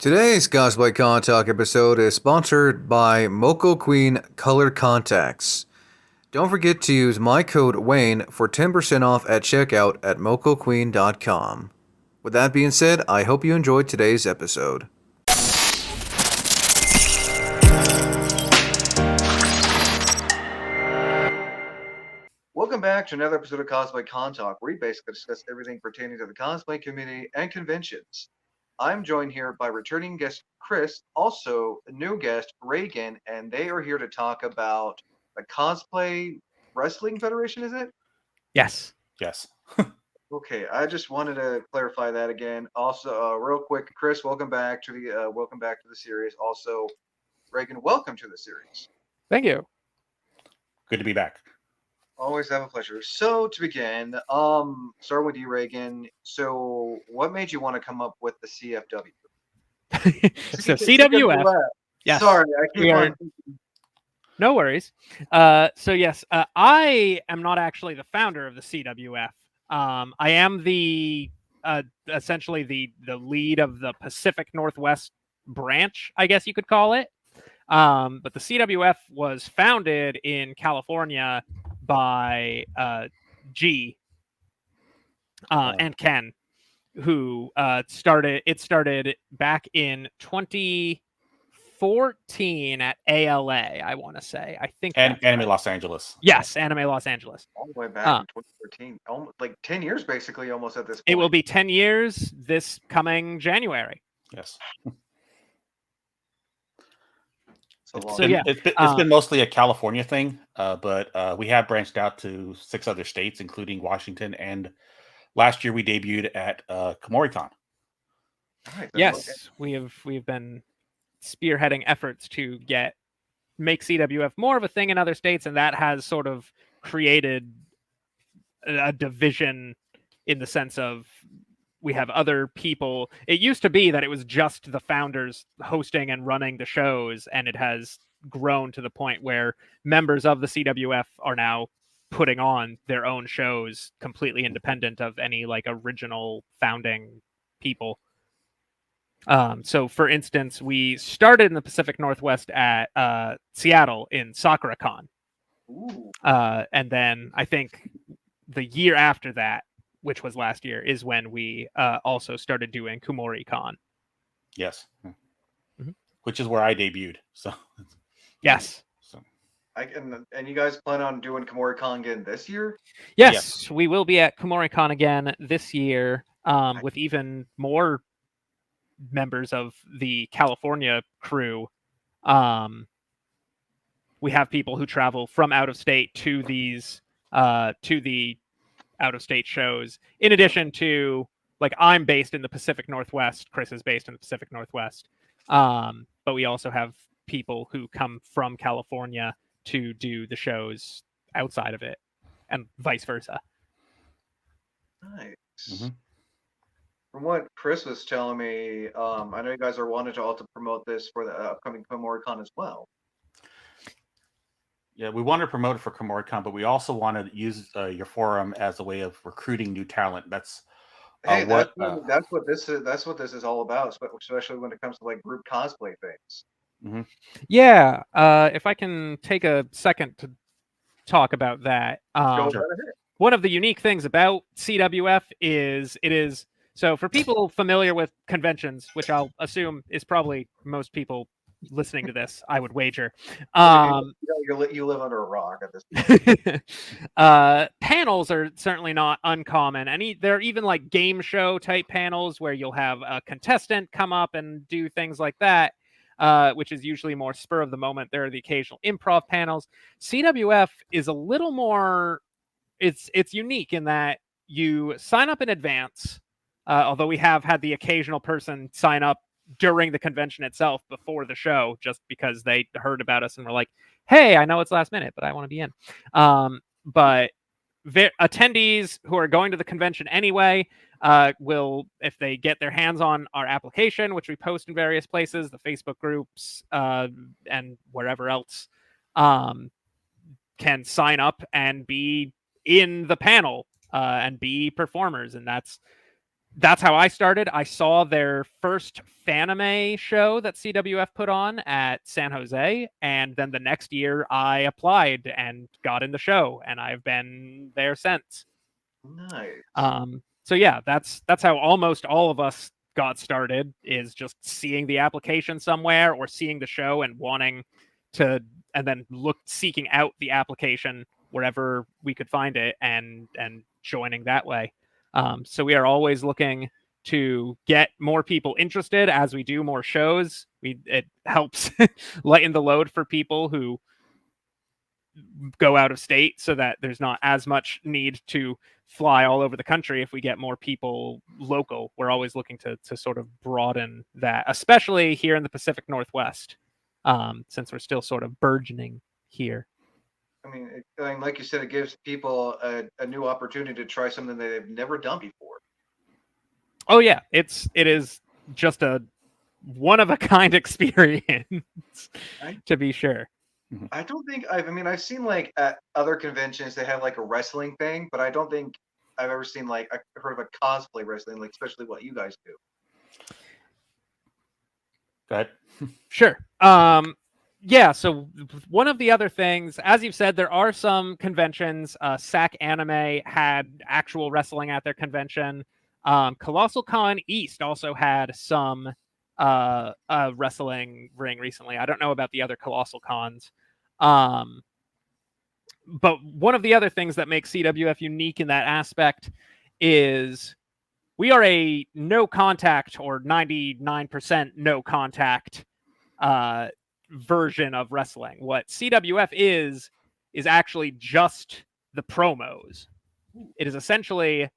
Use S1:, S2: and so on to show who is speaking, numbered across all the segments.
S1: Today's Cosplay Con Talk episode is sponsored by Moco Queen Color Contacts. Don't forget to use my code Wayne for 10% off at checkout at mocoqueen.com. With that being said, I hope you enjoyed today's episode. Welcome back to another episode of Cosplay Con Talk, where we basically discuss everything pertaining to the cosplay community and conventions. I'm joined here by returning guest Chris, also a new guest Regan, and they are here to talk about the Cosplay Wrestling Federation, is it?
S2: Yes.
S3: Yes.
S1: Okay, I just wanted to clarify that again. Also, real quick, Chris, welcome back to the series. Also, Regan, welcome to the series.
S2: Thank you.
S3: Good to be back.
S1: Always have a pleasure. So to begin, start with you, Reagan. So what made you want to come up with the CFW?
S2: So CWF. Yes.
S1: Sorry, I keep on.
S2: No worries. So yes, I am not actually the founder of the CWF. I am the essentially the lead of the Pacific Northwest branch, I guess you could call it. But the CWF was founded in California by G and Ken, who started back in 2014 at ALA, I want to say. I think
S3: Anime
S2: right.
S3: Los Angeles.
S2: Yes, Anime Los Angeles.
S1: All the way back in 2014. Almost like 10 years basically almost at this point.
S2: It will be 10 years this coming January.
S3: Yes. It's been mostly a California thing, but we have branched out to 6 other states, including Washington, and last year we debuted at KomoriCon.
S1: Right,
S2: yes, okay. we've been spearheading efforts to make CWF more of a thing in other states, and that has sort of created a division in the sense of we have other people. It used to be that it was just the founders hosting and running the shows, and it has grown to the point where members of the CWF are now putting on their own shows completely independent of any like original founding people. So for instance, we started in the Pacific Northwest at Seattle in SakuraCon. And then I think the year after that, which was last year, is when we also started doing KomoriCon.
S3: Yes. Mm-hmm. Which is where I debuted. So
S2: yes.
S1: And you guys plan on doing KomoriCon again this year?
S2: Yes, we will be at KomoriCon again this year with even more members of the California crew. We have people who travel from out of state to the out of state shows, in addition to, like, I'm based in the Pacific Northwest, Chris is based in the Pacific Northwest, but we also have people who come from California to do the shows outside of it, and vice versa.
S1: Nice. Mm-hmm. From what Chris was telling me, I know you guys are wanting to also promote this for the upcoming KomoriCon as well.
S3: Yeah, we want to promote it for KomoriCon, but we also want to use your forum as a way of recruiting new talent. That's
S1: that's what this is. That's what this is all about, especially when it comes to like group cosplay things.
S2: Mm-hmm. Yeah, if I can take a second to talk about that. One of the unique things about CWF is it is so for people familiar with conventions, which I'll assume is probably most people listening to this, I would wager.
S1: You live under a rock at this
S2: point. Panels are certainly not uncommon. There are even like game show type panels where you'll have a contestant come up and do things like that, which is usually more spur of the moment. There are the occasional improv panels. CWF is a little more, it's unique in that you sign up in advance, although we have had the occasional person sign up during the convention itself before the show just because they heard about us and were like, hey, I know it's last minute, but I want to be in. But attendees who are going to the convention anyway will, if they get their hands on our application, which we post in various places, the Facebook groups and wherever else, can sign up and be in the panel and be performers. And that's how I started. I saw their first Fanime show that CWF put on at San Jose, and then the next year I applied and got in the show, and I've been there since.
S1: Nice.
S2: So yeah, that's how almost all of us got started, is just seeing the application somewhere or seeing the show and wanting to, and then seeking out the application wherever we could find it and joining that way. So we are always looking to get more people interested as we do more shows. It helps lighten the load for people who go out of state, so that there's not as much need to fly all over the country. If we get more people local, we're always looking to sort of broaden that, especially here in the Pacific Northwest, since we're still sort of burgeoning here.
S1: I mean, like you said, it gives people a new opportunity to try something that they've never done before.
S2: Oh yeah, it is just a one of a kind experience, to be sure.
S1: I don't think I've seen like at other conventions they have like a wrestling thing, but I don't think I've ever seen like I've heard of a cosplay wrestling, like especially what you guys do.
S3: Go ahead.
S2: Sure. Yeah, so one of the other things, as you've said, there are some conventions. SAC Anime had actual wrestling at their convention. Colossal Con East also had some wrestling ring recently. I don't know about the other Colossal Cons. But one of the other things that makes CWF unique in that aspect is we are a no contact, or 99% no contact version of wrestling. What CWF is actually just the promos. It is essentially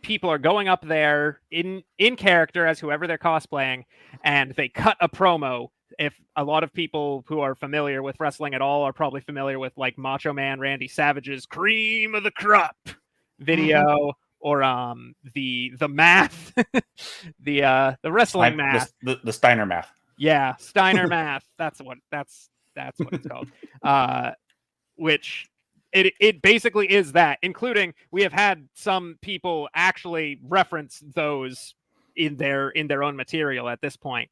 S2: people are going up there in character as whoever they're cosplaying, and they cut a promo. If a lot of people who are familiar with wrestling at all are probably familiar with like Macho Man Randy Savage's Cream of the Crop video, or the math, the wrestling math,
S3: the Steiner math.
S2: Yeah, Steiner math. That's what it's called. Which it basically is that, including we have had some people actually reference those in their own material at this point.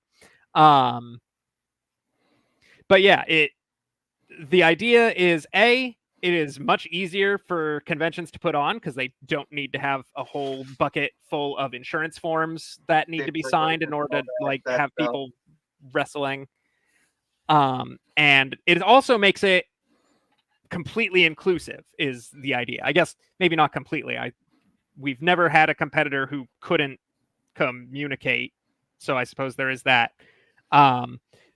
S2: But yeah, the idea is it is much easier for conventions to put on because they don't need to have a whole bucket full of insurance forms that need to be signed in order to like have people wrestling. And it also makes it completely inclusive, is the idea. I guess maybe not completely. We've never had a competitor who couldn't communicate, so I suppose there is that.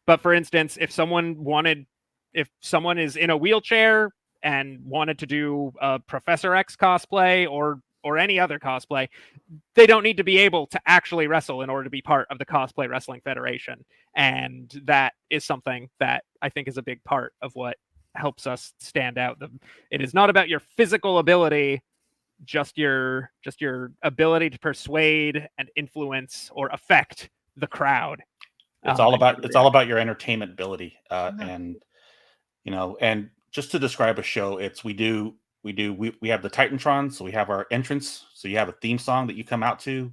S2: But for instance, if someone is in a wheelchair and wanted to do a Professor X cosplay or any other cosplay, they don't need to be able to actually wrestle in order to be part of the Cosplay Wrestling Federation. And that is something that I think is a big part of what helps us stand out. It is not about your physical ability, just your ability to persuade and influence or affect the crowd.
S3: It's all about your entertainment ability, and and just to describe a show, we have the Titantron, so we have our entrance, so you have a theme song that you come out to.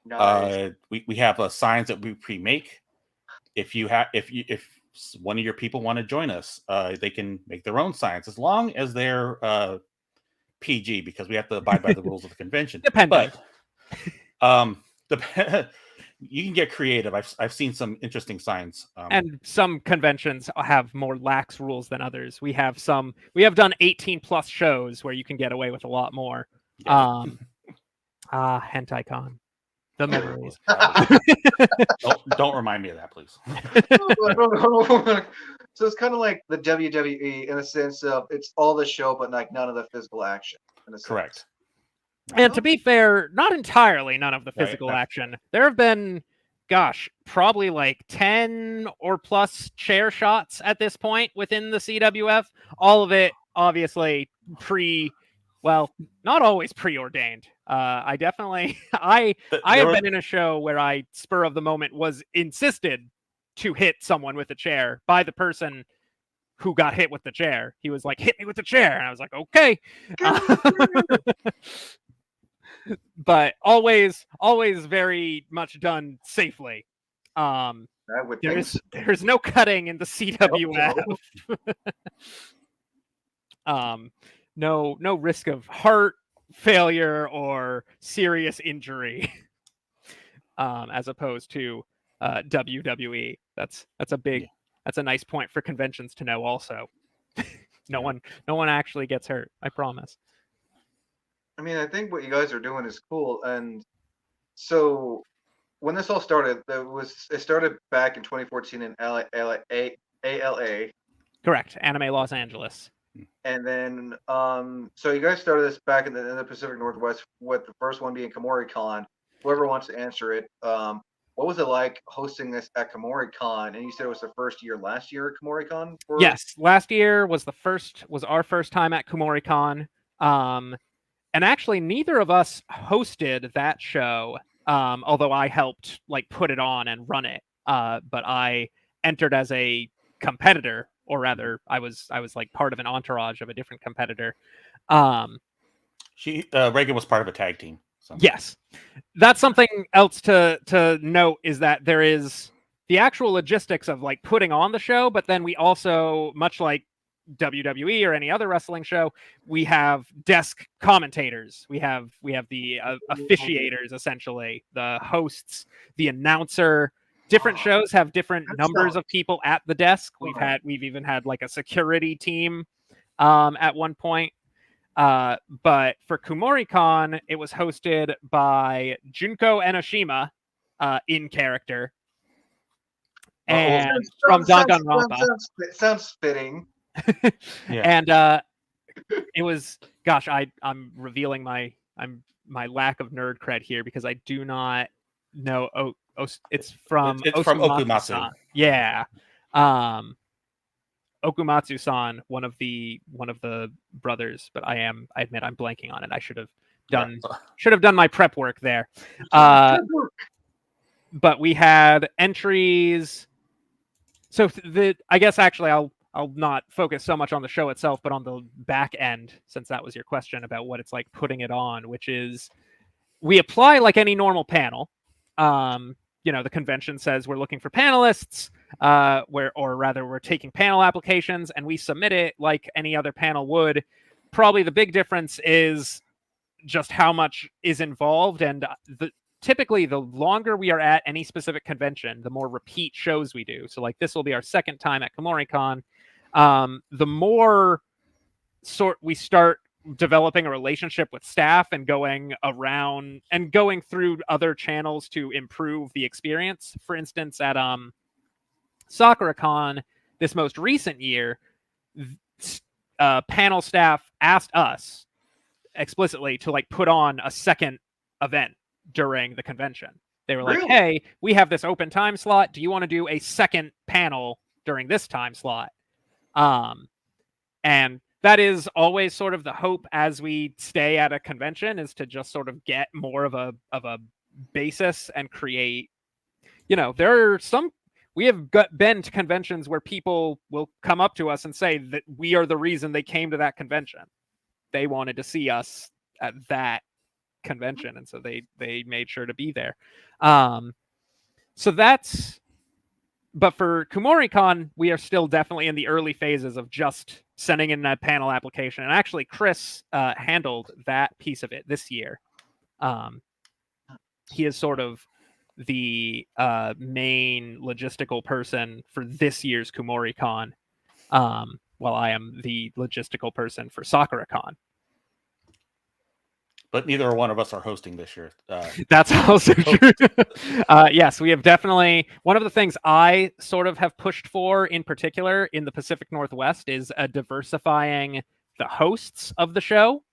S3: Nice. We have signs that we pre-make. If one of your people want to join us, they can make their own signs, as long as they're PG, because we have to abide by the rules of the convention.
S2: Depending.
S3: But you can get creative. I've seen some interesting signs.
S2: And some conventions have more lax rules than others. We have done 18 plus shows where you can get away with a lot more. Yeah. Hentai Con. The memories.
S3: Don't remind me of that, please.
S1: So it's kind of like the WWE in a sense of it's all the show, but like none of the physical action.
S3: Correct.
S2: And to be fair, not entirely none of the physical action. There have been, probably like 10 or plus chair shots at this point within the CWF. All of it, obviously, not always preordained. I definitely, I have been in a show where I, spur of the moment, was insisted to hit someone with a chair by the person who got hit with the chair. He was like, "Hit me with the chair," and I was like, "Okay." but always very much done safely.
S1: I would think so.
S2: There's no cutting in the CWF. No risk of heart failure or serious injury, as opposed to WWE. That's a nice point for conventions to know. Also, no one actually gets hurt. I promise.
S1: I mean, I think what you guys are doing is cool. And so when this all started, it started back in 2014 in ALA.
S2: Correct. Anime Los Angeles.
S1: And then, so you guys started this back in the Pacific Northwest, with the first one being KomoriCon. Whoever wants to answer it, what was it like hosting this at KomoriCon? And you said it was the first year last year at KomoriCon?
S2: Yes, last year was our first time at KomoriCon. And actually, neither of us hosted that show, although I helped like put it on and run it. But I entered as a competitor, or rather, I was like part of an entourage of a different competitor.
S3: Regan was part of a tag team. So.
S2: Yes, that's something else to note, is that there is the actual logistics of like putting on the show, but then we also, much like WWE or any other wrestling show, we have desk commentators. We have the officiators, essentially the hosts, the announcer. Different shows have different numbers of people at the desk. We've even had like a security team at one point. But for KomoriCon, it was hosted by Junko Enoshima in character, and from Danganronpa.
S1: Sounds fitting.
S2: And it was, gosh, I'm revealing my lack of nerd cred here, because I do not know. It's from
S3: Okumatsu.
S2: Yeah. Okumatsu-san, one of the brothers, but I admit I'm blanking on it. I should have done my prep work there. But we had entries. So I guess actually I'll not focus so much on the show itself, but on the back end, since that was your question about what it's like putting it on, which is we apply like any normal panel. The convention says we're looking for panelists, we're taking panel applications, and we submit it like any other panel would. Probably the big difference is just how much is involved, and typically the longer we are at any specific convention, the more repeat shows we do. So like this will be our second time at KomoriCon. The more we start developing a relationship with staff and going around and going through other channels to improve the experience. For instance, at SakuraCon this most recent year, panel staff asked us explicitly to like put on a second event during the convention. They were like, hey, we have this open time slot. Do you want to do a second panel during this time slot? And that is always sort of the hope as we stay at a convention, is to just sort of get more of a basis and create, there are we have been to conventions where people will come up to us and say that we are the reason they came to that convention. They wanted to see us at that convention, and so they made sure to be there. But for KomoriCon, we are still definitely in the early phases of just sending in a panel application. And actually, Chris handled that piece of it this year. He is sort of the main logistical person for this year's KomoriCon, while I am the logistical person for SakuraCon.
S3: But neither one of us are hosting this year.
S2: That's also true. Yes, we have definitely. One of the things I sort of have pushed for in particular in the Pacific Northwest is diversifying the hosts of the show.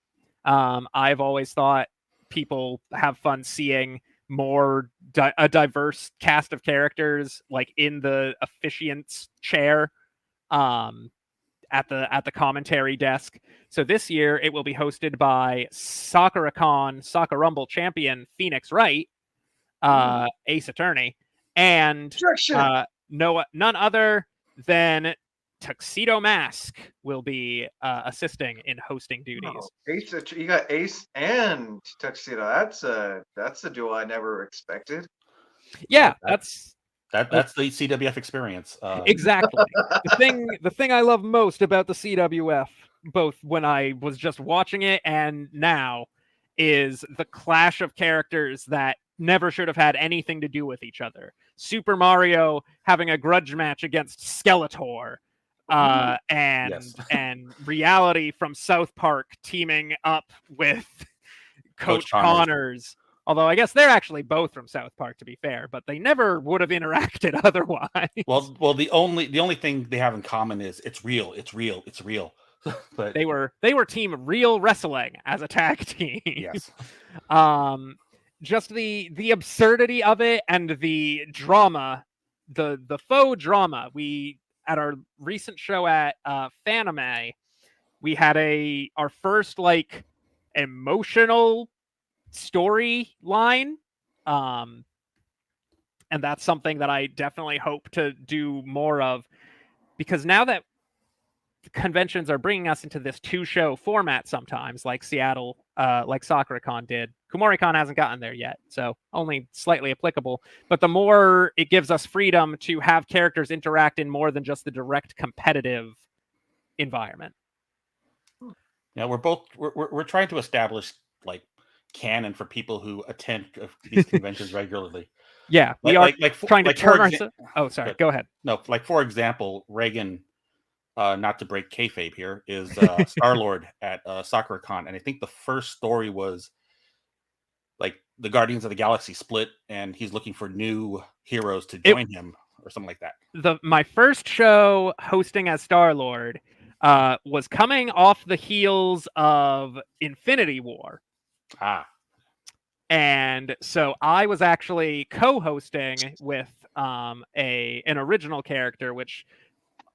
S2: I've always thought people have fun seeing more a diverse cast of characters, like in the officiant's chair, at the commentary desk. So this year it will be hosted by SakuraCon Soccer Rumble champion Phoenix Wright, Ace Attorney, and none other than Tuxedo Mask will be assisting in hosting duties.
S1: Oh, Ace, you got Ace and Tuxedo. That's a duo I never expected.
S2: Yeah,
S3: that's the CWF experience.
S2: Exactly. The thing I love most about the CWF, both when I was just watching it and now, is the clash of characters that never should have had anything to do with each other. Super Mario having a grudge match against Skeletor, and
S3: Yes.
S2: and Reality from South Park teaming up with Coach
S3: Connors.
S2: Although I guess they're actually both from South Park, to be fair, but they never would have interacted otherwise.
S3: Well, the only thing they have in common is it's real. But
S2: they were team Real Wrestling as a tag team.
S3: Yes.
S2: Just the absurdity of it and the drama, the faux drama. We at our recent show at Fanime, we had our first like emotional storyline, and that's something that I definitely hope to do more of, because now that conventions are bringing us into this 2-show format sometimes, like Seattle, like SakuraCon did. KumoriCon hasn't gotten there yet, so only slightly applicable. But the more it gives us freedom to have characters interact in more than just the direct competitive environment.
S3: Yeah, we're trying to establish like canon for people who attend these conventions regularly.
S2: Yeah, we are trying to turn ourselves. Oh, sorry. Go ahead.
S3: No, like for example, Regan, not to break kayfabe here, is Star-Lord at SakuraCon, and I think the first story was like the Guardians of the Galaxy split, and he's looking for new heroes to join him, or something like that.
S2: My first show hosting as Star-Lord was coming off the heels of Infinity War. And so I was actually co-hosting with an original character, which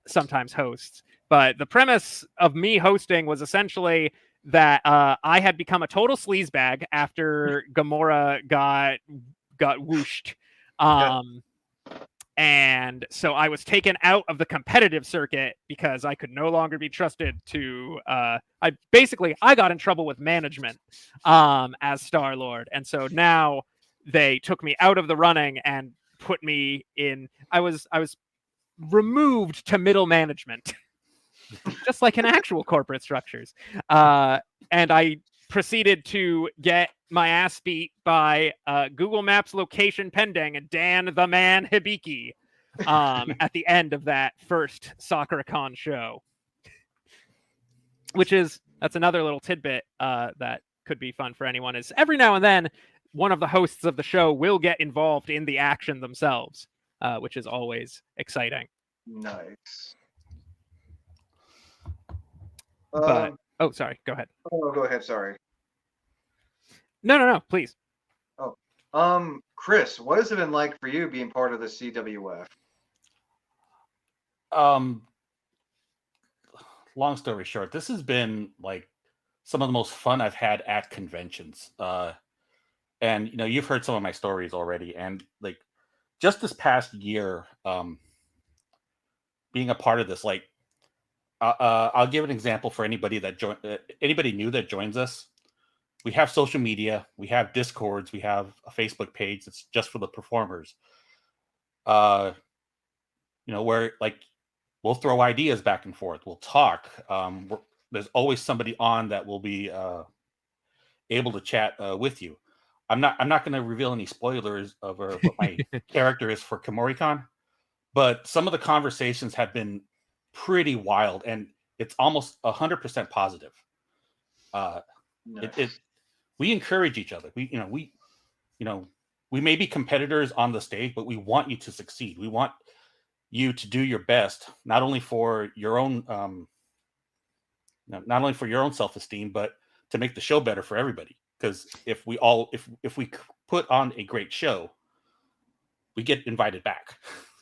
S2: sometimes hosts. But the premise of me hosting was essentially that I had become a total sleazebag after Gamora got whooshed. And so I was taken out of the competitive circuit because I could no longer be trusted to I got in trouble with management as Star-Lord. And so now they took me out of the running and put me in I was removed to middle management. Just like in actual corporate structures. And I proceeded to get my ass beat by Google Maps location pending Dan the Man Hibiki at the end of that first SakuraCon show. That's another little tidbit that could be fun for anyone, is every now and then one of the hosts of the show will get involved in the action themselves, which is always exciting.
S1: Nice.
S2: But sorry, go ahead.
S1: Oh, go ahead. Sorry.
S2: No, please.
S1: Oh, Chris, what has it been like for you being part of the CWF?
S3: Long story short, this has been like some of the most fun I've had at conventions. And you've heard some of my stories already, and like just this past year, being a part of this, like I'll give an example for anybody anybody new that joins us. We have social media, we have Discords, we have a Facebook page that's just for the performers. Where like we'll throw ideas back and forth, we'll talk. There's always somebody on that will be able to chat with you. I'm not going to reveal any spoilers of what my character is for KumoriCon, but some of the conversations have been pretty wild, and it's almost 100% positive.
S1: Nice.
S3: We encourage each other. We may be competitors on the stage, but we want you to succeed. We want you to do your best, not only for your own, not only for your own self-esteem, but to make the show better for everybody. Because if we put on a great show, we get invited back.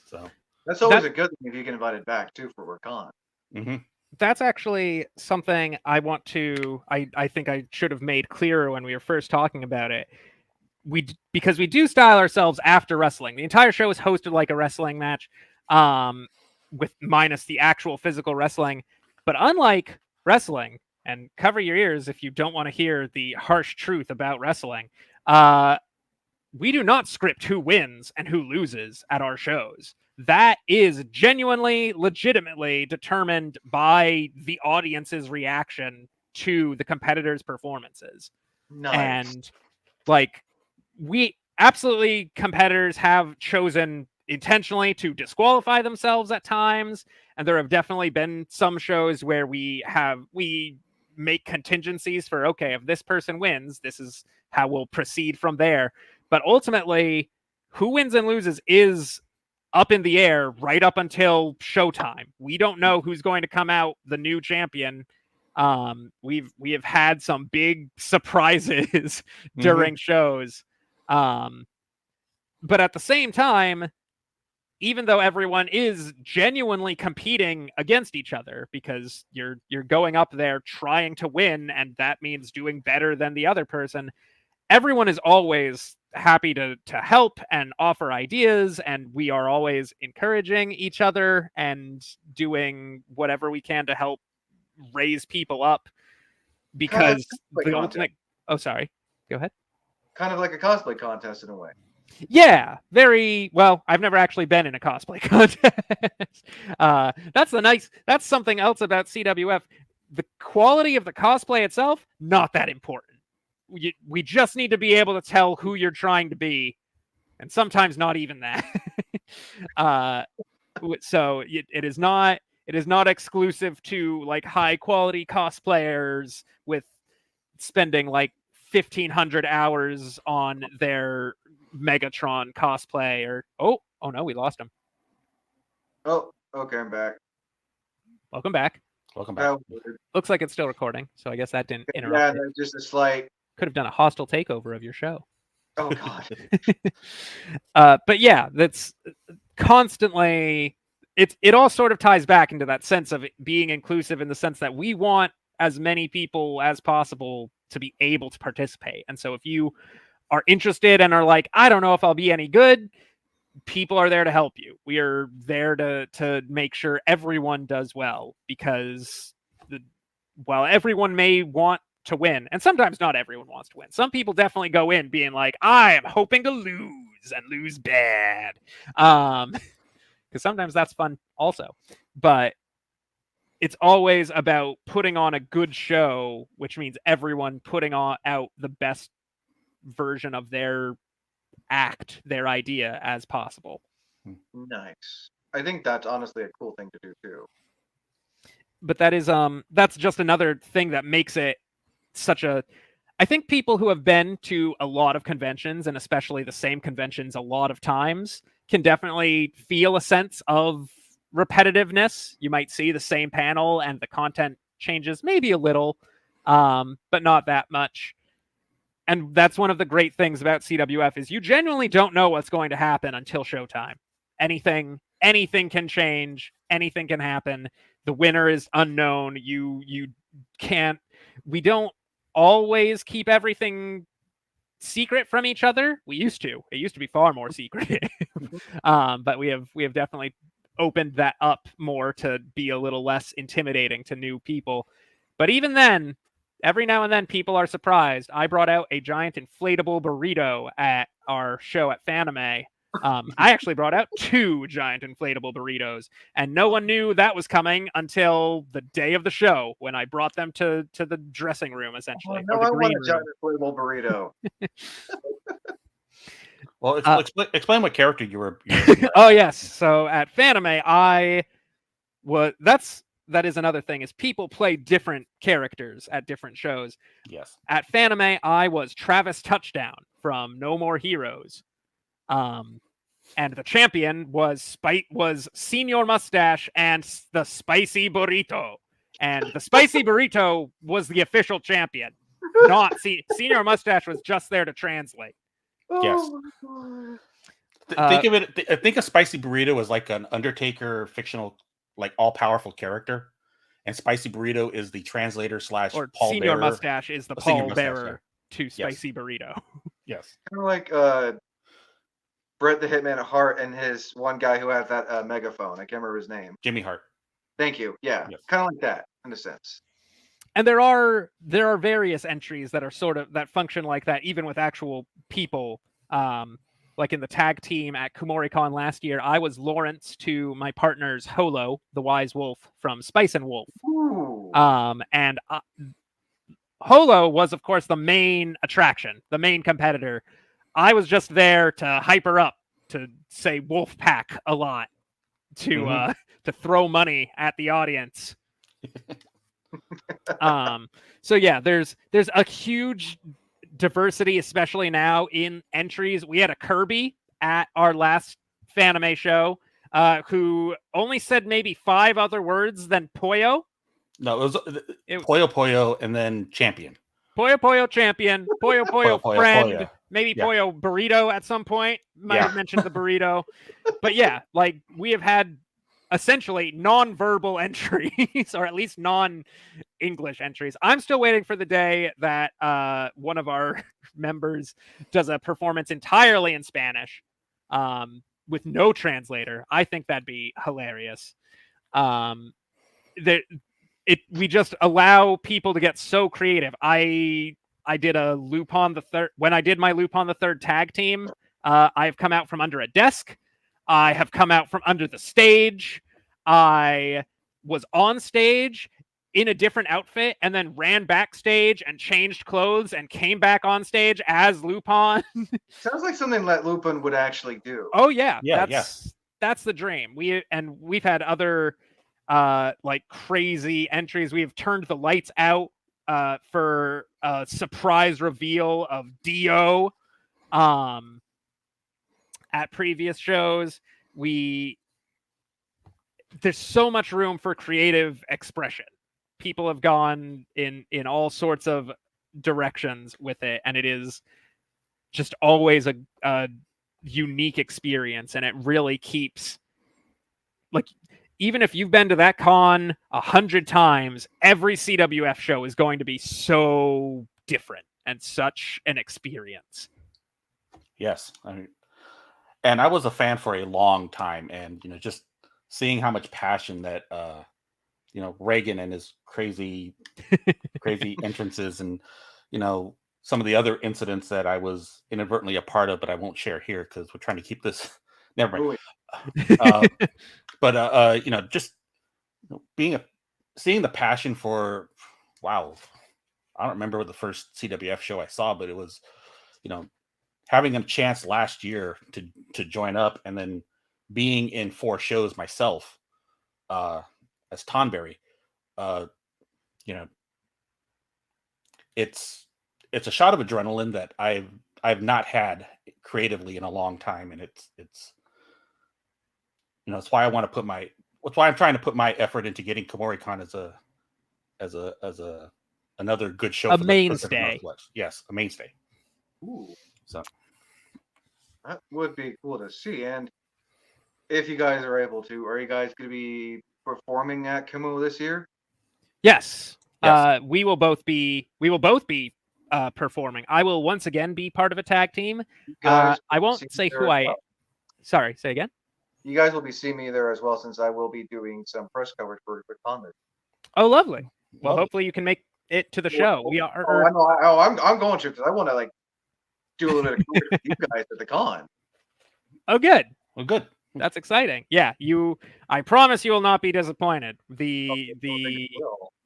S3: So
S1: that's always a good thing if you get invited back too for WorkCon.
S3: Mm-hmm.
S2: That's actually something I want to. I think I should have made clearer when we were first talking about it. Because we do style ourselves after wrestling. The entire show is hosted like a wrestling match. with minus the actual physical wrestling. But unlike wrestling, and cover your ears if you don't want to hear the harsh truth about wrestling, we do not script who wins and who loses at our shows. That is genuinely, legitimately determined by the audience's reaction to the competitors' performances.
S1: Nice.
S2: And like, we absolutely, competitors have chosen intentionally to disqualify themselves at times, and there have definitely been some shows where we make contingencies for, okay, if this person wins, this is how we'll proceed from there. But ultimately, who wins and loses is up in the air right up until showtime. We don't know who's going to come out the new champion. We have had some big surprises during shows. But at the same time, even though everyone is genuinely competing against each other, because you're going up there trying to win, and that means doing better than the other person, everyone is always happy to help and offer ideas, and we are always encouraging each other and doing whatever we can to help raise people up, because the ultimate... Oh, sorry. Go ahead.
S1: Kind of like a cosplay contest in a way.
S2: Yeah, very well. I've never actually been in a cosplay contest. That's something else about CWF. The quality of the cosplay itself, not that important. We just need to be able to tell who you're trying to be, and sometimes not even that. So it is not exclusive to like high quality cosplayers with spending like 1,500 hours on their Megatron cosplay, or oh no, we lost him.
S1: Oh, okay, I'm back.
S2: Welcome back. Looks like it's still recording, so I guess that didn't interrupt.
S1: Yeah, just a slight.
S2: Could have done a hostile takeover of your show.
S1: Oh God.
S2: But yeah, that's constantly. It all sort of ties back into that sense of being inclusive, in the sense that we want as many people as possible to be able to participate. And so if you are interested and are like, I don't know if I'll be any good, people are there to help you. We are there to make sure everyone does well, because while everyone may want to win, and sometimes not everyone wants to win, some people definitely go in being like, I am hoping to lose and lose bad. Because sometimes that's fun also. But it's always about putting on a good show, which means everyone putting out the best version of their act, their idea, as possible.
S1: Nice. I think that's honestly a cool thing to do too.
S2: But that is that's just another thing that makes it such a... I think people who have been to a lot of conventions, and especially the same conventions a lot of times, can definitely feel a sense of repetitiveness. You might see the same panel and the content changes maybe a little, but not that much. And that's one of the great things about CWF, is you genuinely don't know what's going to happen until showtime. Anything can change. Anything can happen. The winner is unknown. You can't... We don't always keep everything secret from each other. We used to. It used to be far more secret. But we have definitely opened that up more to be a little less intimidating to new people. But even then, every now and then people are surprised. I brought out a giant inflatable burrito at our show at Fanime. I actually brought out 2 giant inflatable burritos, and no one knew that was coming until the day of the show, when I brought them to the dressing room, essentially.
S1: Oh, no, I want a giant inflatable burrito.
S3: Well, explain what character you were.
S2: Oh yes, so at Fanime, that is another thing, is people play different characters at different shows.
S3: Yes.
S2: At Fanime, I was Travis Touchdown from No More Heroes. And the champion was Senior Mustache and the Spicy Burrito. And the Spicy Burrito was the official champion. Not Senior Mustache was just there to translate.
S3: Yes. Think of it. Think a Spicy Burrito as like an Undertaker fictional, like all-powerful character, and Spicy Burrito is the translator /
S2: or
S3: Paul
S2: Senior
S3: Bearer.
S2: Mustache is the Paul Bearer to Spicy
S3: Yes.
S2: Burrito.
S3: Yes.
S1: Kind of like Bret the Hitman Hart and his one guy who has that megaphone. I can't remember his name.
S3: Jimmy Hart.
S1: Thank you. Yeah,
S3: Yes.
S1: kind of like that in a sense.
S2: And there are various entries that are sort of that function like that, even with actual people. Like in the tag team at KumoriCon last year, I was Lawrence to my partner's Holo, the Wise Wolf from Spice and Wolf.
S1: Ooh.
S2: And Holo was, of course, the main attraction, the main competitor. I was just there to hype her up, to say Wolf Pack a lot, to to throw money at the audience. So yeah, there's a huge diversity, especially now in entries. We had a Kirby at our last Fanime show, who only said maybe 5 other words than Poyo.
S3: No, it was Poyo Poyo and then champion.
S2: Poyo Poyo champion, Poyo Poyo
S3: Poyo
S2: friend,
S3: Poyo.
S2: maybe
S3: Yeah.
S2: Poyo burrito at some point. Might have mentioned the burrito. But yeah, like we have had essentially non-verbal entries, or at least non-English entries. I'm still waiting for the day that one of our members does a performance entirely in Spanish, with no translator. I think that'd be hilarious. We just allow people to get so creative. I did a Lupin the Third when I did my Lupin the Third tag team. I've come out from under a desk. I have come out from under the stage. I was on stage in a different outfit and then ran backstage and changed clothes and came back on stage as Lupin.
S1: Sounds like something that Lupin would actually do.
S2: Oh yeah,
S3: Yeah,
S2: that's the dream. We've had other like crazy entries. We've turned the lights out for a surprise reveal of Dio at previous shows. There's so much room for creative expression. People have gone in all sorts of directions with it, and it is just always a unique experience, and it really keeps, like, even if you've been to that con 100 times, every CWF show is going to be so different and such an experience.
S3: Yes, and I was a fan for a long time, and just seeing how much passion that Regan and his crazy entrances, and some of the other incidents that I was inadvertently a part of, but I won't share here because we're trying to keep this. Never mind. But just seeing the passion for, wow, I don't remember the first CWF show I saw, but it was, having a chance last year to join up, and then being in 4 shows myself as Tonberry. It's a shot of adrenaline that I've not had creatively in a long time, and it's that's why I'm trying to put my effort into getting KumoriCon as another good show
S2: A
S3: for
S2: mainstay.
S3: the Pacific Northwest. Yes, a mainstay.
S1: Ooh.
S3: So
S1: that would be cool to see. And if you guys are able to, are you guys going to be performing at Kumu this year?
S2: Yes. We will both be performing. I will once again be part of a tag team. I won't say who I. Sorry, say again.
S1: You guys will be seeing me there as well, since I will be doing some press coverage for con this.
S2: Oh, lovely. Well, hopefully you can make it to the show. We are.
S1: I'm going to, because I want to do a little bit of coverage with you guys at the con.
S2: Oh, good.
S3: Well, good.
S2: That's exciting. Yeah, I promise you will not be disappointed.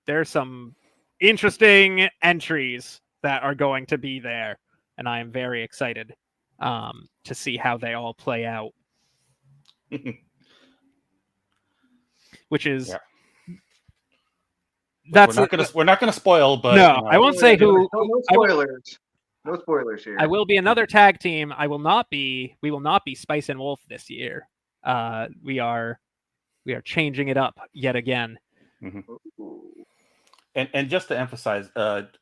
S2: There's some interesting entries that are going to be there, and I am very excited to see how they all play out. Which is
S3: we're not gonna spoil, but
S2: no, I won't say who.
S1: No spoilers. No spoilers here.
S2: I will be another tag team. We will not be Spice and Wolf this year. We are changing it up yet again.
S3: Mm-hmm. And just to emphasize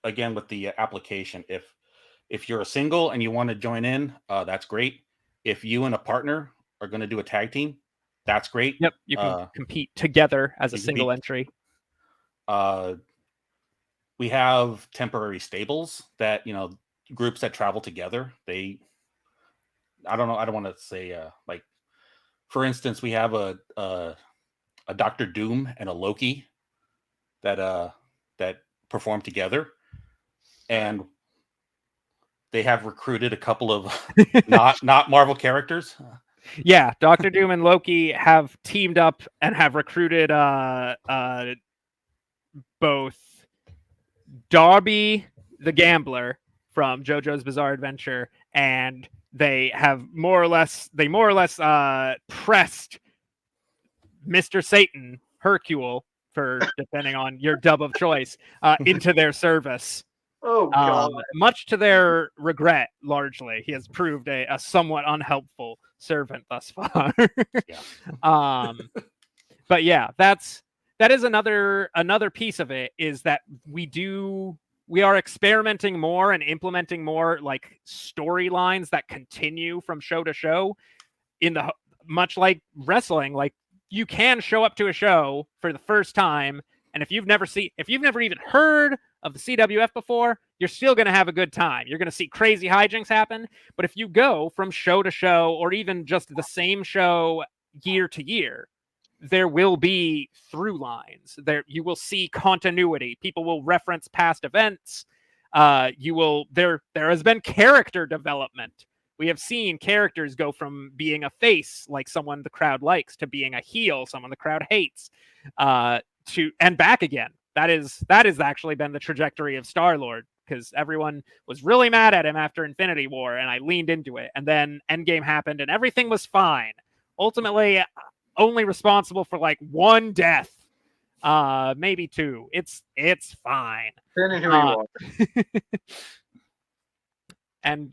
S3: again with the application, if you're a single and you want to join in, that's great. If you and a partner are going to do a tag team, that's great.
S2: Yep, you can compete together as a single entry.
S3: We have temporary stables that groups that travel together. I don't know. I don't want to say like, for instance, we have a Doctor Doom and a Loki that perform together, and they have recruited a couple of not Marvel characters.
S2: Yeah, Doctor Doom and Loki have teamed up and have recruited both Darby the Gambler from JoJo's Bizarre Adventure, and they more or less pressed Mr. Satan, Hercule, for depending on your dub of choice, into their service.
S1: Oh God!
S2: Much to their regret, largely, he has proved a somewhat unhelpful servant thus far.
S3: Yeah.
S2: But yeah, that is another piece of it, is that we are experimenting more and implementing more like storylines that continue from show to show. Much like wrestling, like you can show up to a show for the first time, and if you've never even heard of the CWF before, you're still going to have a good time. You're going to see crazy hijinks happen. But if you go from show to show, or even just the same show year to year, there will be through lines. You will see continuity. People will reference past events. There has been character development. We have seen characters go from being a face, like someone the crowd likes, to being a heel, someone the crowd hates, and back again. That has actually been the trajectory of Star-Lord, because everyone was really mad at him after Infinity War, and I leaned into it. And then Endgame happened, and everything was fine. Ultimately, only responsible for like one death, maybe two. It's fine.
S1: Depending who you are.
S2: And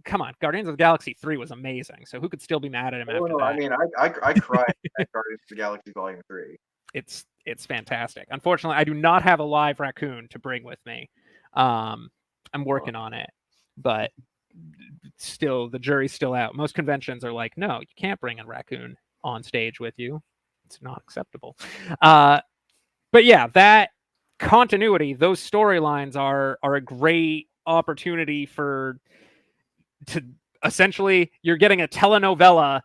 S2: come on, Guardians of the Galaxy 3 was amazing. So who could still be mad at him after that?
S1: I mean, I cried at Guardians of the Galaxy Volume 3.
S2: It's fantastic. Unfortunately, I do not have a live raccoon to bring with me. I'm working on it, but still, the jury's still out. Most conventions are like, no, you can't bring a raccoon on stage with you. It's not acceptable. But yeah, that continuity, those storylines are a great opportunity to essentially, you're getting a telenovela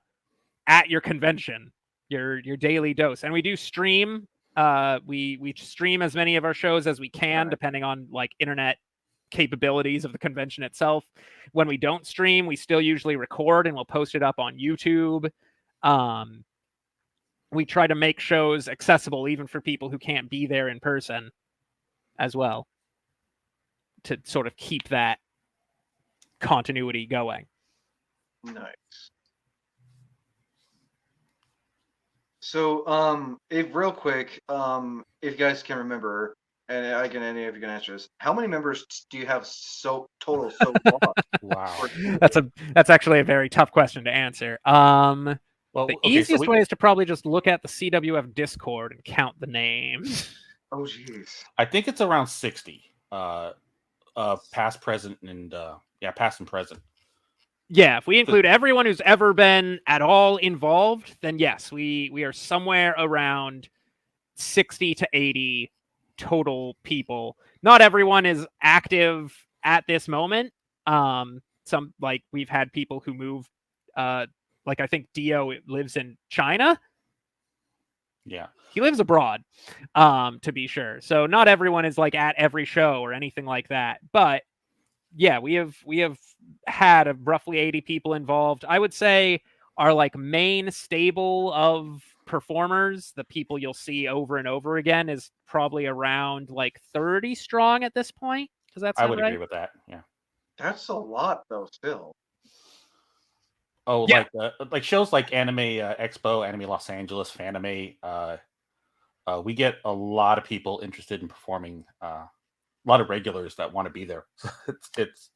S2: at your convention, your daily dose. And we do stream. We stream as many of our shows as we can, depending on like internet capabilities of the convention itself. When we don't stream, we still usually record and we'll post it up on YouTube. We try to make shows accessible even for people who can't be there in person as well, to sort of keep that continuity going.
S1: Nice. So, if real quick, if you guys can remember, and any of you can answer this, how many members do you have total so far?
S3: Wow.
S2: That's actually a very tough question to answer. The easiest way is to probably just look at the CWF Discord and count the names.
S1: Oh, jeez.
S3: I think it's around 60. Past, present, and past and present.
S2: Yeah, if we include everyone who's ever been at all involved, then yes, we are somewhere around 60 to 80 total people. Not everyone is active at this moment. Some, like, we've had people who moved, like I think Dio lives in China.
S3: Yeah.
S2: He lives abroad, to be sure. So not everyone is like at every show or anything like that. But yeah, we have had roughly 80 people involved. I would say our like main stable of performers, the people you'll see over and over again, is probably around like 30 strong at this point. Does that sound right?
S3: I would agree with that. Yeah.
S1: That's a lot, though, still.
S3: Oh, yeah. Like shows like Anime Expo, Anime Los Angeles, Fanime. We get a lot of people interested in performing. A lot of regulars that want to be there. It's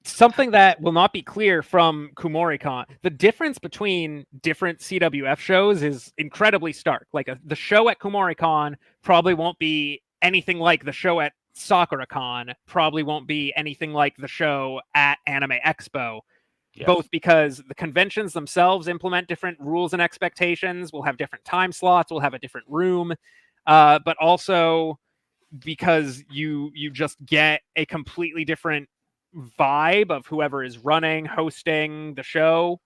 S2: something that will not be clear from Kumoricon. The difference between different CWF shows is incredibly stark. Like the show at Kumoricon probably won't be anything like the show at SakuraCon, probably won't be anything like the show at Anime Expo. Yes. Both because the conventions themselves implement different rules and expectations, we'll have different time slots, we'll have a different room, but also because you just get a completely different vibe of whoever is running, hosting the show.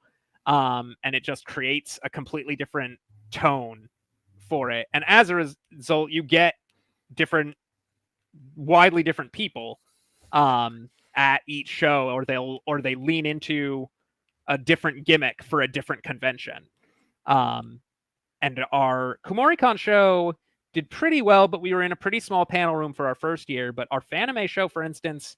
S2: And it just creates a completely different tone for it. And as a result, you get widely different people at each show, or they lean into a different gimmick for a different convention. And our Kumoricon show did pretty well, but we were in a pretty small panel room for our first year. But our Fanime show, for instance,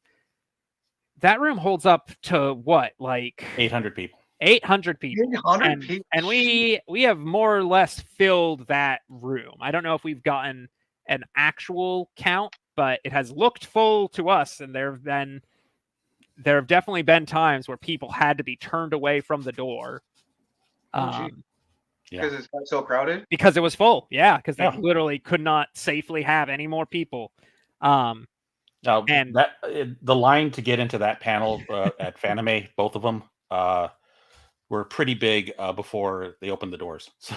S2: that room holds up to what, like
S3: 800 people.
S2: 800 people.
S1: 800 people.
S2: And we have more or less filled that room. I don't know if we've gotten an actual count, but it has looked full to us. And there have definitely been times where people had to be turned away from the door.
S1: Because it's got so crowded?
S2: Because it was full, yeah. Because they literally could not safely have any more people.
S3: And the line to get into that panel at Fanime, both of them were pretty big before they opened the doors. So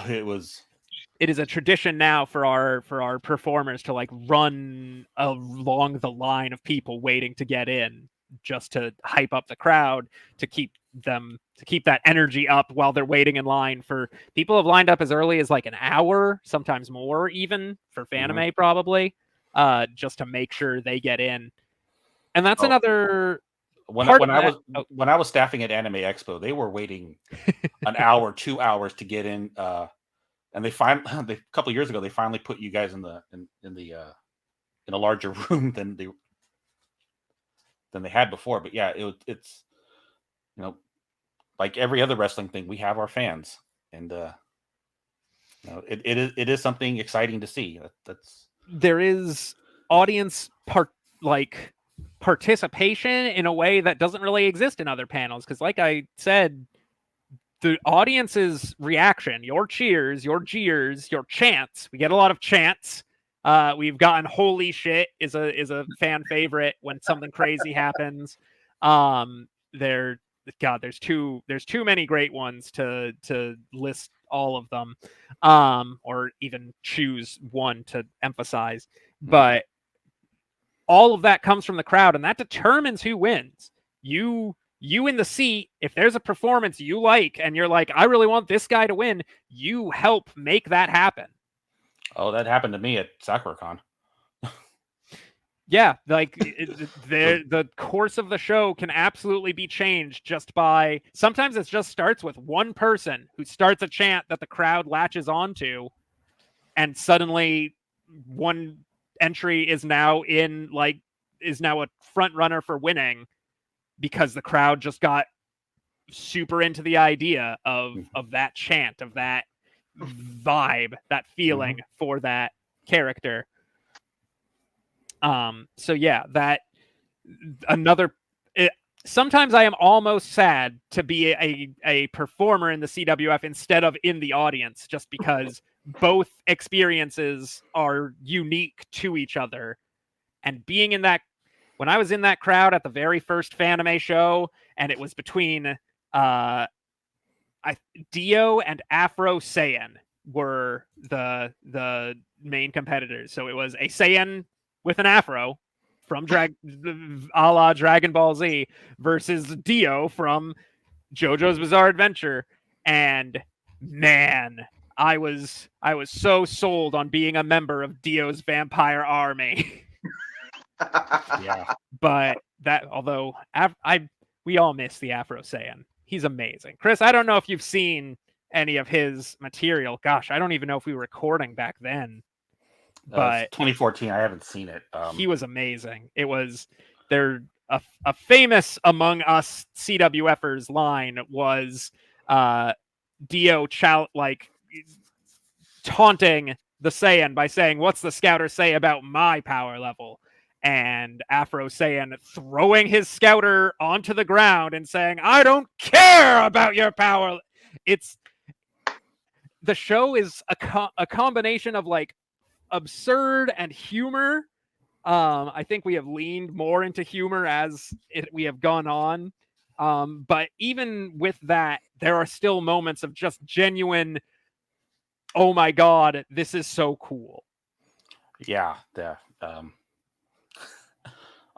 S3: it
S2: is a tradition now for our performers to like run along the line of people waiting to get in, just to hype up the crowd, to keep that energy up while they're waiting in line. For people have lined up as early as like an hour, sometimes more even for Fanime, probably, just to make sure they get in. And that's another
S3: when I was staffing at Anime Expo, they were waiting an hour, 2 hours to get in. And a couple of years ago, they finally put you guys in a larger room than they had before. But yeah, it's like every other wrestling thing, we have our fans, and it is something exciting to see.
S2: There is audience participation in a way that doesn't really exist in other panels, because like I said, the audience's reaction, your cheers, your jeers, your chants, we get a lot of chants. We've gotten holy shit is a fan favorite when something crazy happens. There's too many great ones to list all of them, or even choose one to emphasize. But all of that comes from the crowd, and that determines who wins. You in the seat, if there's a performance you like and you're like, I really want this guy to win, you help make that happen.
S3: Oh, that happened to me at SakuraCon.
S2: Yeah, like the course of the show can absolutely be changed just by, sometimes it just starts with one person who starts a chant that the crowd latches onto, and suddenly one entry is now a front runner for winning, because the crowd just got super into the idea of that chant, of that vibe, that feeling for that character. So yeah, sometimes I am almost sad to be a performer in the CWF instead of in the audience, just because both experiences are unique to each other. And being in that, when I was in that crowd at the very first Fanime show, and it was between Dio and Afro Saiyan were the main competitors. So it was a Saiyan with an afro from a la Dragon Ball Z versus Dio from JoJo's Bizarre Adventure. And man, I was so sold on being a member of Dio's vampire army.
S3: Yeah.
S2: But although we all miss the Afro Saiyan. He's amazing. Chris, I don't know if you've seen any of his material. Gosh, I don't even know if we were recording back then. But
S3: 2014, I haven't seen it.
S2: He was amazing. It was a famous among us CWFers line was Dio taunting the Saiyan by saying, "What's the scouter say about my power level?" And Afro Saiyan throwing his scouter onto the ground and saying, "I don't care about your power." The show is a combination of like absurd and humor. I think we have leaned more into humor as we have gone on. But even with that, there are still moments of just genuine, oh my God, this is so cool.
S3: Yeah.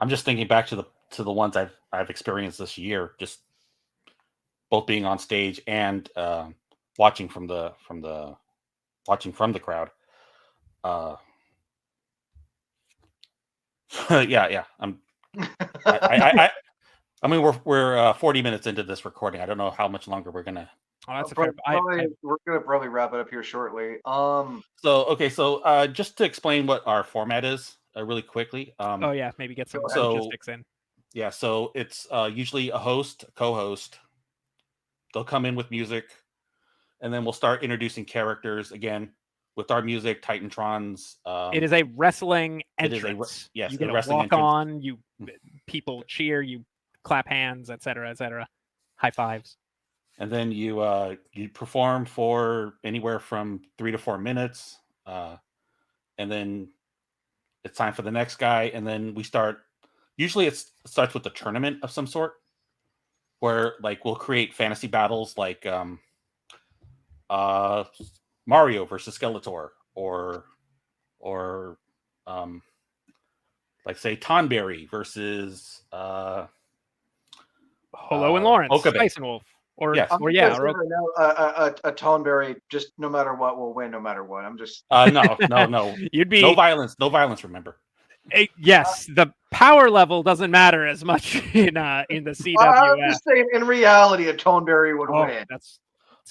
S3: I'm just thinking back to to the ones I've experienced this year, just both being on stage and watching from the crowd. Yeah. I mean, we're 40 minutes into this recording. I don't know how much longer we're gonna.
S2: Oh, that's a fair.
S1: We're gonna probably wrap it up here shortly.
S3: So just to explain what our format is, really quickly.
S2: Oh yeah, maybe get some
S3: so-
S2: logistics in.
S3: Yeah, so it's usually a host, co-host. They'll come in with music, and then we'll start introducing characters again with our music. Titantrons.
S2: It is a wrestling
S3: it is
S2: entrance.
S3: yes,
S2: You get
S3: a
S2: a
S3: wrestling
S2: walk
S3: entrance.
S2: on. You people cheer. You clap hands, etc., etc. High fives.
S3: And then you perform for anywhere from 3 to 4 minutes, and then it's time for the next guy, and then we start. Usually, it starts with a tournament of some sort, where like we'll create fantasy battles like Mario versus Skeletor, or like say Tonberry versus
S2: Holo and Lawrence,
S3: Okabe.
S2: Spice and Wolf, or
S3: Yes.
S2: or yeah, or,
S1: A Tonberry, just no matter what, will win no matter what. I'm just
S3: no.
S2: You'd be
S3: no violence. Remember.
S2: Yes, the power level doesn't matter as much in the CWF.
S1: I'm just saying, in reality, a Tonberry would win.
S2: That's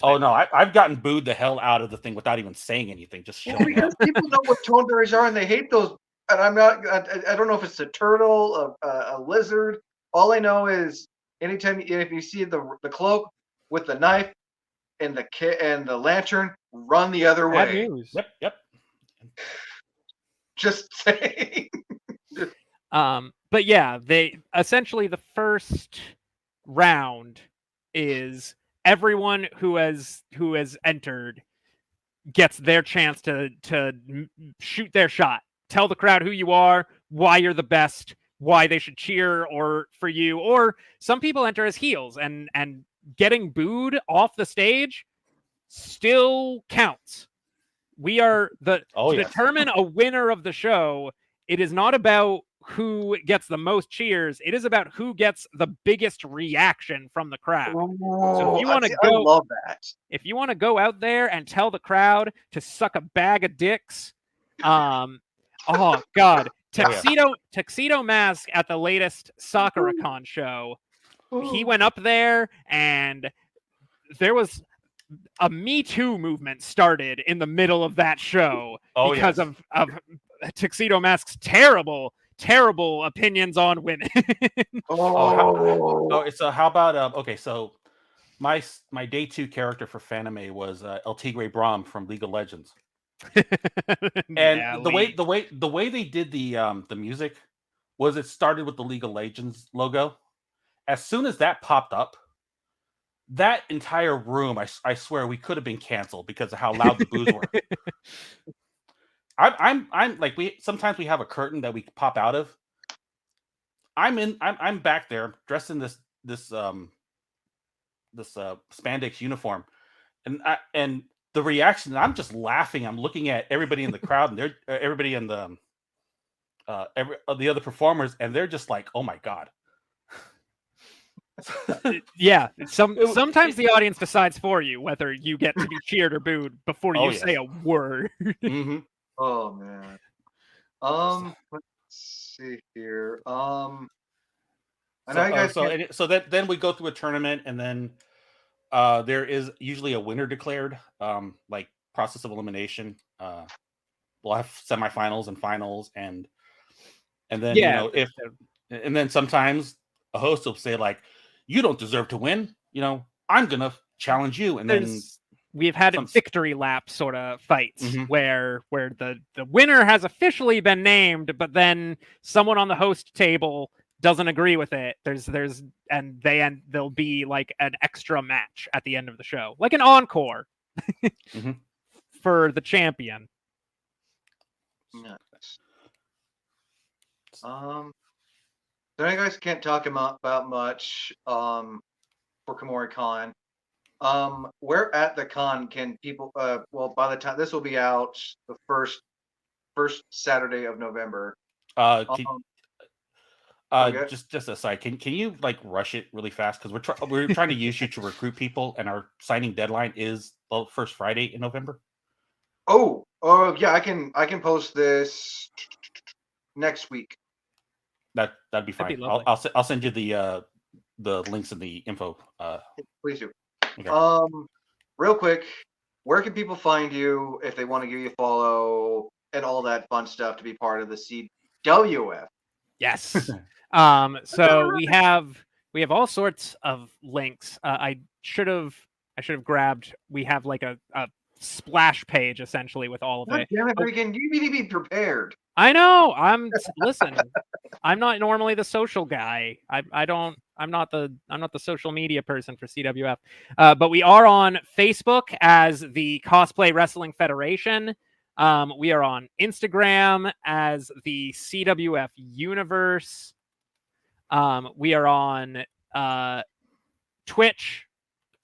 S3: Oh no, I've gotten booed the hell out of the thing without even saying anything, just showing
S1: because
S3: up.
S1: people know what Tonberries are and they hate those. And I'm not. I don't know if it's a turtle, a lizard. All I know is anytime if you see the cloak with the knife and the lantern, run the other
S2: bad
S1: way.
S2: news.
S3: Yep.
S1: Just saying.
S2: But yeah, they essentially the first round is everyone who has entered gets their chance to shoot their shot. Tell the crowd who you are, why you're the best, why they should cheer or for you. Or some people enter as heels, and getting booed off the stage still counts. We are determine a winner of the show. It is not about who gets the most cheers. It is about who gets the biggest reaction from the crowd. So if you want to
S1: I love that.
S2: If you want to go out there and tell the crowd to suck a bag of dicks, oh god, Tuxedo Mask at the latest Sakura-Con show, he went up there and there was a Me Too movement started in the middle of that show because of Tuxedo Mask's terrible opinions on women.
S3: How about okay, so my day 2 character for Fanime was El Tigre Brahm from League of Legends. And
S2: Yeah,
S3: the way they did the music was it started with the League of Legends logo. As soon as that popped up, that entire room, I swear, we could have been canceled because of how loud the boos were. I'm like, sometimes we have a curtain that we pop out of. I'm back there dressed in this spandex uniform, and the reaction, I'm just laughing. I'm looking at everybody in the crowd, and they're everybody in the the other performers, and they're just like, oh my god.
S2: Yeah, sometimes the audience decides for you whether you get to be cheered or booed before you say a word.
S3: Mm-hmm.
S1: Oh man. Let's see here. I know you guys.
S3: So then we go through a tournament, and then there is usually a winner declared, like process of elimination. We'll have semifinals and finals, and then and then sometimes a host will say like, "You don't deserve to win. I'm gonna challenge you." And then
S2: we've had victory lap sort of fights where the winner has officially been named, but then someone on the host table doesn't agree with it. There'll be like an extra match at the end of the show, like an encore for the champion.
S1: Nice. So you guys can't talk about much for Komori Con. Where at the con can people? Well, by the time this will be out, the first Saturday of November. Okay.
S3: Just aside, can you like rush it really fast because we're trying to use you to recruit people, and our signing deadline is the first Friday in November.
S1: Oh, yeah, I can post this next week.
S3: That'd be
S2: That'd
S3: fine.
S2: be lovely.
S3: I'll send you the links and the info.
S1: Please do.
S3: Okay.
S1: Real quick, where can people find you if they want to give you a follow and all that fun stuff to be part of the CWF?
S2: Yes.
S1: All
S2: So
S1: right.
S2: we have all sorts of links. I should have grabbed. We have like a splash page essentially with all of
S1: God
S2: it.
S1: damn it,
S2: But
S1: Regan, you need to be prepared.
S2: I know. Listen. I'm not normally the social guy. I'm not the social media person for CWF. But we are on Facebook as the Cosplay Wrestling Federation. We are on Instagram as the CWF Universe. We are on Twitch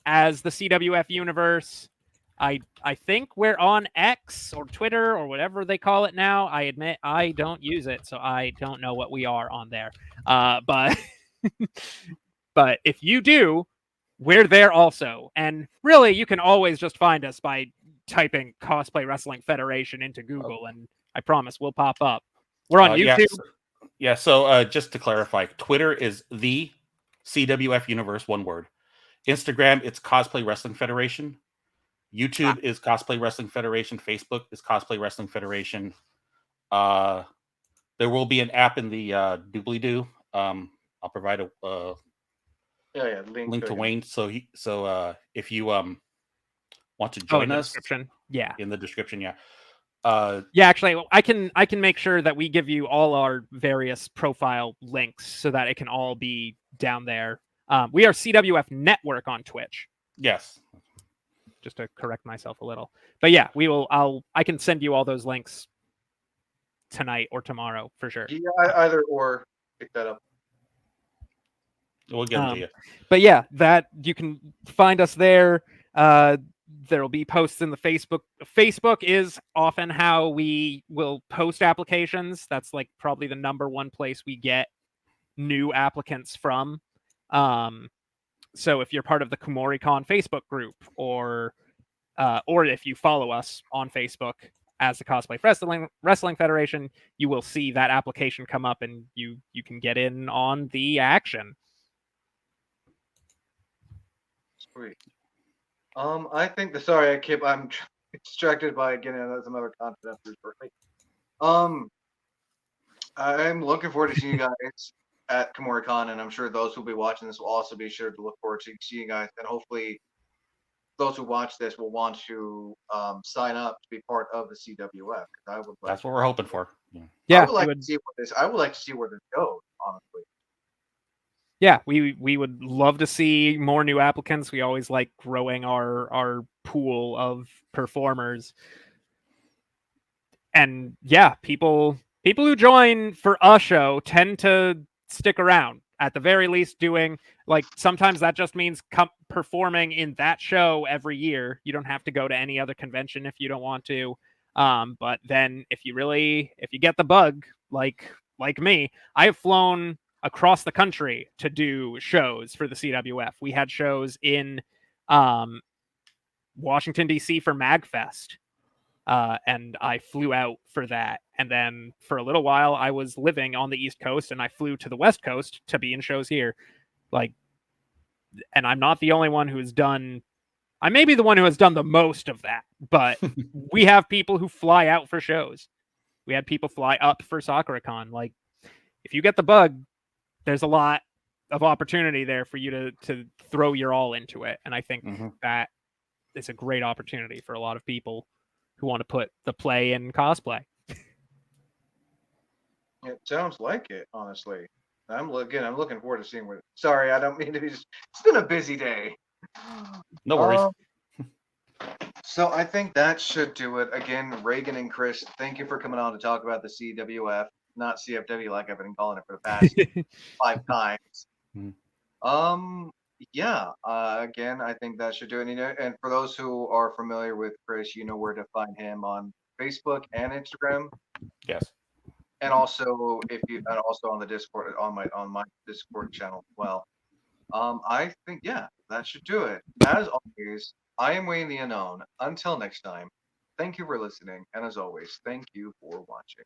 S2: as the CWF Universe. I think we're on X or Twitter or whatever they call it now. I admit I don't use it, so I don't know what we are on there. But but if you do, we're there also. And really, you can always just find us by typing Cosplay Wrestling Federation into Google, and I promise we'll pop up. We're on
S3: Yeah.
S2: YouTube.
S3: Yeah. So just to clarify, Twitter is the CWF Universe, one word. Instagram, it's Cosplay Wrestling Federation. YouTube is Cosplay Wrestling Federation. Facebook is Cosplay Wrestling Federation. There will be an app in the doobly doo. I'll provide a
S1: Yeah,
S3: link to Wayne. So if you want to
S2: Oh, in
S3: join
S2: the
S3: us
S2: description. Yeah.
S3: in the description, yeah.
S2: Yeah, actually, I can make sure that we give you all our various profile links so that it can all be down there. We are CWF Network on Twitch,
S3: Yes.
S2: just to correct myself a little. But yeah, we will. I can send you all those links tonight or tomorrow for sure.
S1: yeah, either or. Pick that up.
S3: We'll get them to you.
S2: But yeah, that you can find us there. There will be posts in the Facebook. Facebook is often how we will post applications. That's like probably the number one place we get new applicants from. So if you're part of the KumoriCon Facebook group, or if you follow us on Facebook as the Cosplay Wrestling Federation, you will see that application come up, and you can get in on the action.
S1: Sweet. I think sorry, I'm distracted by getting some other content up here shortly. I'm looking forward to seeing you guys at KumoriCon, and I'm sure those who'll be watching this will also be sure to look forward to seeing you guys, and hopefully those who watch this will want to sign up to be part of the CWF. I would like.
S3: That's what we're hoping for. Yeah.
S1: I
S2: Yeah,
S1: would like to see what this. I would like to see where this goes. Honestly.
S2: yeah, we would love to see more new applicants. We always like growing our pool of performers. And yeah, people who join for a show tend to stick around, at the very least, doing, like, sometimes that just means performing in that show every year. You don't have to go to any other convention if you don't want to. But then if you get the bug, like me, I have flown across the country to do shows for the CWF. We had shows in Washington, D.C. for MagFest. And I flew out for that. And then for a little while, I was living on the East Coast, and I flew to the West Coast to be in shows here. Like, and I'm not the only one who has done. I may be the one who has done the most of that, but we have people who fly out for shows. We had people fly up for SakuraCon. Like, if you get the bug, there's a lot of opportunity there for you to throw your all into it. And I think that is a great opportunity for a lot of people who want to put the play in cosplay.
S1: It sounds like it, honestly. I'm looking forward to seeing what. Sorry, I don't mean to be. It's been a busy day.
S3: No worries.
S1: So I think that should do it. Again, Regan and Chris, thank you for coming on to talk about the CWF, not CFW like I've been calling it for the past 5 times. Yeah. Again, I think that should do it. And for those who are familiar with Chris, you know where to find him on Facebook and Instagram.
S3: Yes.
S1: and also if you and also on the Discord on my Discord channel as well. I think yeah, that should do it. As always, I am Wayne the Unknown. Until next time, thank you for listening, and as always, thank you for watching.